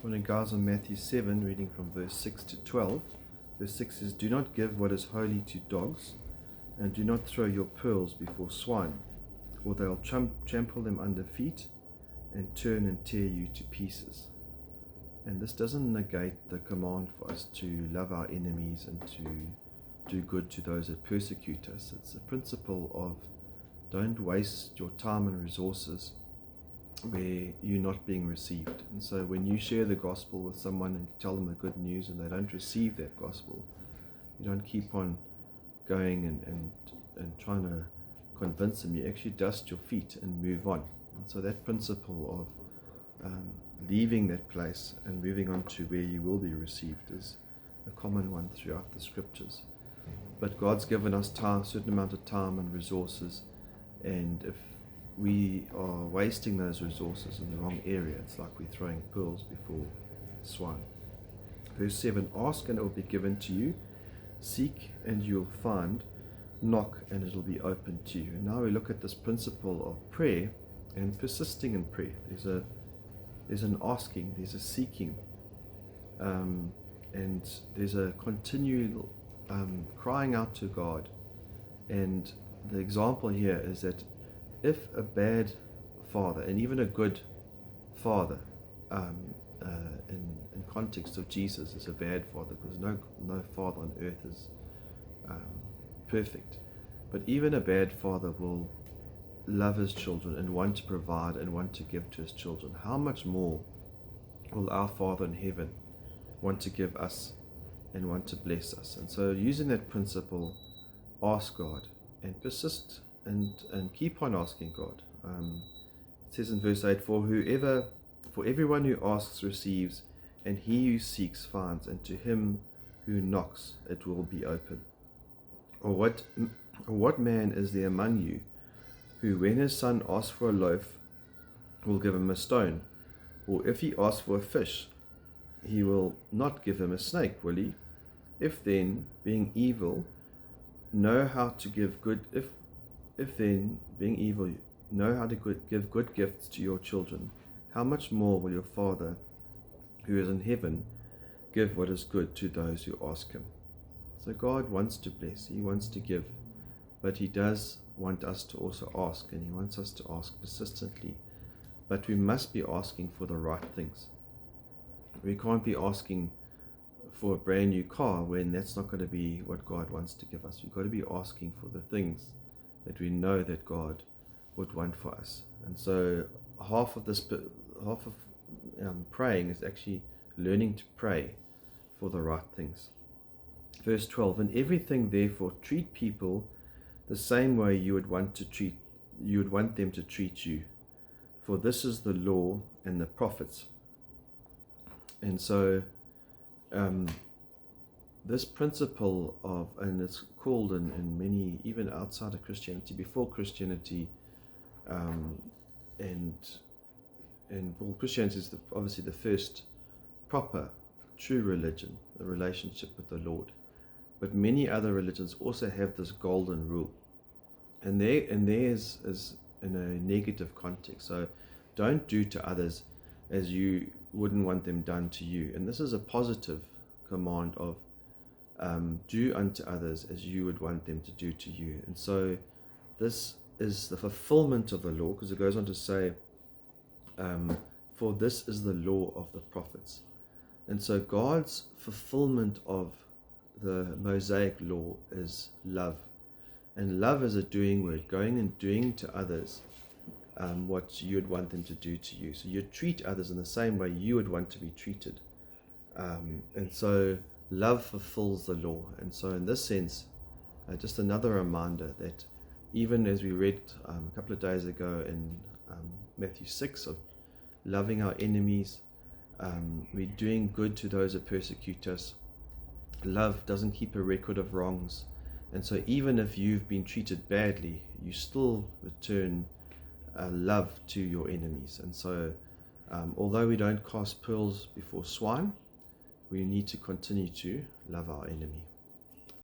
Morning, guys, on Matthew 7, reading from verse 6 to 12. Verse 6 says, "Do not give what is holy to dogs, and do not throw your pearls before swine, or they'll trample them under feet and turn and tear you to pieces." And this doesn't negate the command for us to love our enemies and to do good to those that persecute us. It's a principle of don't waste your time and resources where you're not being received. And so when you share the gospel with someone and tell them the good news and they don't receive that gospel, you don't keep on going and trying to convince them. You actually dust your feet and move on. And so that principle of leaving that place and moving on to where you will be received is a common one throughout the scriptures. But God's given us time, a certain amount of time and resources, and if we are wasting those resources in the wrong area, it's like we're throwing pearls before swine. Verse 7, "Ask and it will be given to you, seek and you'll find, knock and it'll be opened to you." And now we look at this principle of prayer and persisting in prayer. There's an asking, there's a seeking, and there's a continual crying out to God. And the example here is that if a bad father, and even a good father, in context of Jesus, is a bad father, because no father on earth is perfect, but even a bad father will love his children and want to provide and want to give to his children. How much more will our Father in heaven want to give us and want to bless us? And so using that principle, ask God and persist and keep on asking God. It says in verse 8, For everyone who asks receives, and he who seeks finds, and to him who knocks it will be open. Or what man is there among you who, when his son asks for a loaf, will give him a stone? Or if he asks for a fish, he will not give him a snake, will he? If then, being evil, know how to give good give good gifts to your children, how much more will your Father who is in heaven give what is good to those who ask him? So God wants to bless, he wants to give, but he does want us to also ask, and he wants us to ask persistently. But we must be asking for the right things. We can't be asking for a brand new car when that's not going to be what God wants to give us. We've got to be asking for the things that we know that God would want for us. And so half of praying is actually learning to pray for the right things. Verse 12, "In everything therefore treat people the same way you would want them to treat you, for this is the law and the prophets." And so this principle of, and it's called in many, even outside of Christianity, before Christianity, Christianity is obviously the first proper, true religion, the relationship with the Lord. But many other religions also have this golden rule, and theirs is in a negative context. So don't do to others as you wouldn't want them done to you. And this is a positive command of do unto others as you would want them to do to you. And so this is the fulfillment of the law, because it goes on to say, for this is the law of the prophets. And so God's fulfillment of the Mosaic law is love. And love is a doing word, going and doing to others what you would want them to do to you. So you treat others in the same way you would want to be treated. And so love fulfills the law. And so in this sense, just another reminder that even as we read a couple of days ago in Matthew 6 of loving our enemies, we're doing good to those that persecute us. Love doesn't keep a record of wrongs. And so even if you've been treated badly, you still return love to your enemies. And so although we don't cast pearls before swine, we need to continue to love our enemy.